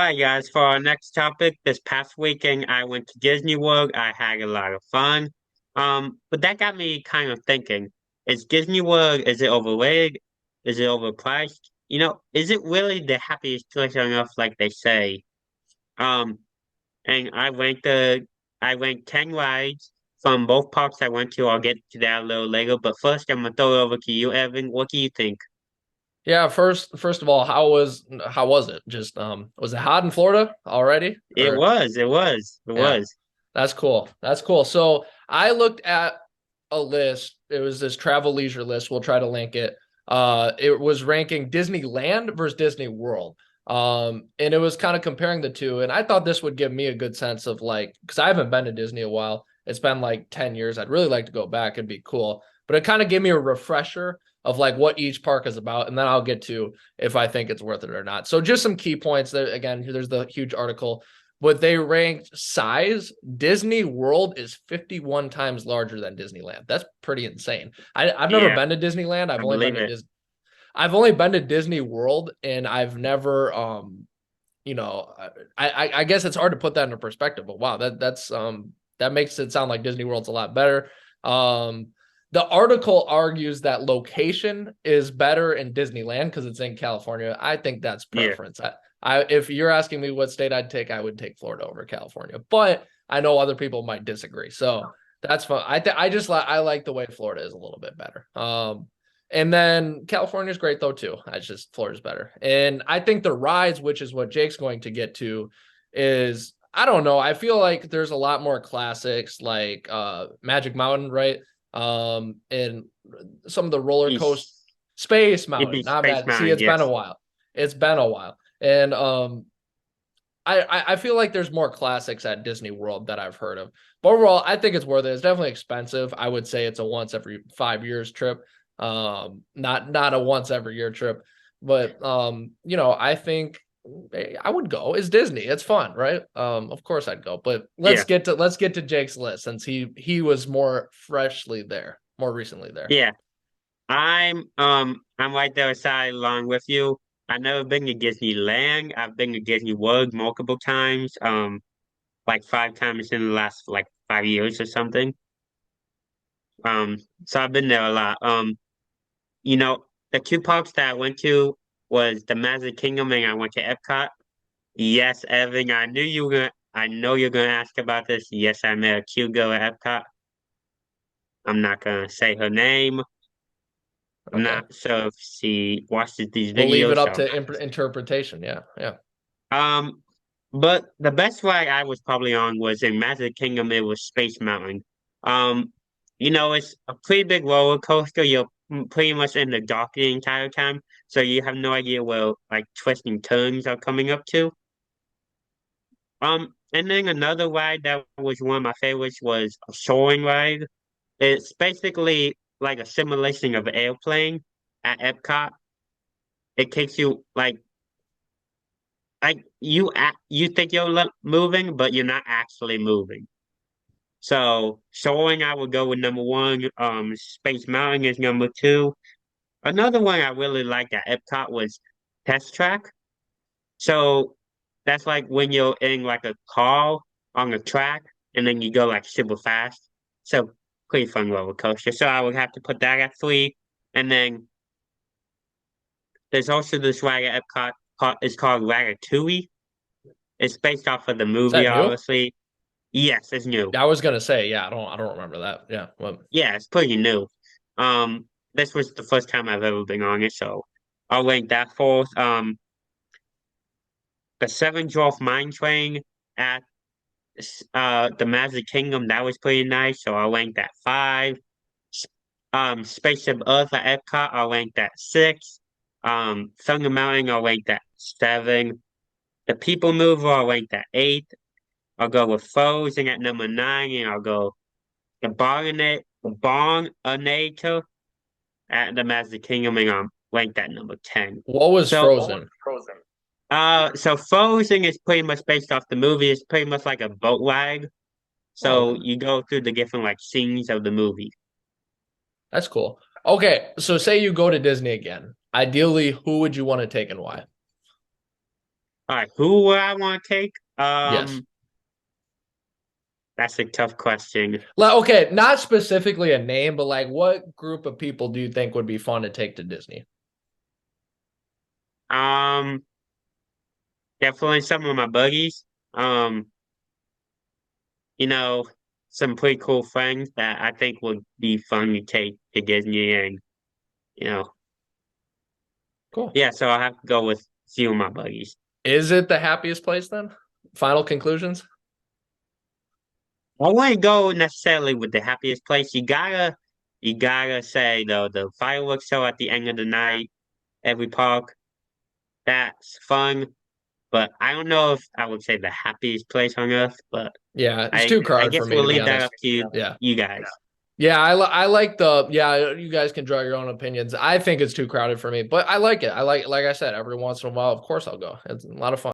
Hi guys, for our next topic, this past weekend I went to Disney World. I had a lot of fun. But that got me kind of thinking, is Disney World, is it overrated? Is it overpriced? Is it really the happiest place on earth like they say? Um, and I ranked 10 rides from both parks I went to. I'll get to that a little later, but first I'm gonna throw it over to you, Evan. What do you think? Yeah, first of all, how was it? Just was it hot in Florida already? Or It yeah, was. that's cool. That's cool. So I looked at a list. It was this travel leisure list. We'll try to link it. It was ranking Disneyland versus Disney World. And it was kind of comparing the two. And I thought this would give me a good sense of like, because I haven't been to Disney a while. It's been like 10 years. I'd really like to go back. It'd be cool. But it kind of gave me a refresher of like what each park is about. And then I'll get to if I think it's worth it or not. So just some key points there. Again, there's the huge article. But they ranked size. Disney World is 51 times larger than Disneyland. That's pretty insane. I've never Yeah, been to Disneyland. I believe it. I've only been to Disney World, and I've never you know, I guess it's hard to put that into perspective, but wow, that makes it sound like Disney World's a lot better. Um the article argues that location is better in Disneyland because it's in California. I think that's Yeah. preference. If you're asking me what state I'd take, I would take Florida over California. But I know other people might disagree. So that's fun. I like the way Florida is a little bit better. And then California's great though too. I just Florida's better. And I think the rides, which is what Jake's going to get to, is I don't know. I feel like there's a lot more classics like Magic Mountain, right? And some of the roller coaster East. Space It'd Mountain. be Not Space bad. See, Mountain, it's been a yes. while. It's been a while. And I feel like there's more classics at Disney World that I've heard of. But overall, I think it's worth it. It's definitely expensive. I would say it's a once every 5 years trip. Not a once every year trip. But I think I would go. It's Disney. It's fun, right? Of course I'd go. But Yeah, let's get to Jake's list since he was more freshly there, more recently there. yeah. I'm right there side along with you. I've never been to Disneyland. I've been to Disney World multiple times, like 5 times in the last like 5 years or something. Um, so I've been there a lot. You know, the two parks that I went to was the Magic Kingdom and I went to Epcot. Yes, Evan, I know you're gonna ask about this. Yes, I met a cute girl at Epcot. I'm not gonna say her name. I'm Okay. not sure if she watches these We'll leave it videos, up so to interpretation. Yeah. Yeah. um but the best ride I was probably on was in Magic Kingdom, it was Space Mountain. Um, it's a pretty big roller coaster. You're pretty much in the dark the entire time, so you have no idea where like twisting turns are coming up to. And then another ride that was one of my favorites was a soaring ride. It's basically like a simulation of an airplane at Epcot. It takes you like you think you're moving, but you're not actually moving. So soaring, I would go with number one. Space Mountain is number two. Another one I really liked at Epcot was Test Track. So that's like when you're in like a car on a track and then you go like super fast. So pretty fun roller coaster. So I would have to put that at three. And then there's also this ride at Epcot. It's called Ratatouille. It's based off of the Is movie, that new? obviously. Yes, it's new. I was gonna say, yeah, I don't remember that. Yeah. Well, Yeah, it's pretty new. This was the first time I've ever been on it, so I'll rank that fourth. The Seven Dwarf Mine Train at the Magic Kingdom, that was pretty nice, so I'll rank that five. Spaceship Earth at Epcot, I'll rank that six. Thunder Mountain, I'll rank that seven. The People Mover, I'll rank that eight. I'll go with Frozen at number nine, and I'll go the Barnator at the Magic Kingdom, and I'll rank that number 10. what was So, Frozen? so Frozen is pretty much based off the movie. It's pretty much like a boat ride. Oh, So okay. you go through the different like scenes of the movie. That's cool. Okay, so say you go to Disney again. Ideally, who would you want to take and why? All right, who would I want to take? Yes. That's a tough question. Like, okay, not specifically a name, but like what group of people do you think would be fun to take to Disney? Um, Definitely some of my buddies. Um, you know, some pretty cool things that I think would be fun to take to Disney, and you know, Cool. yeah. So I have to go with a few of my buddies. Is it the happiest place then? Final conclusions? I wouldn't go necessarily with the happiest place. You gotta say though, the fireworks show at the end of the night, every park, that's fun. But I don't know if I would say the happiest place on earth. But Yeah, it's too I crowded for guess me we'll to be leave that up honest. to Yeah. you guys. Yeah, I like the yeah, you guys can draw your own opinions. I think it's too crowded for me, but I like it. I like I said, every once in a while, of course I'll go. It's a lot of fun.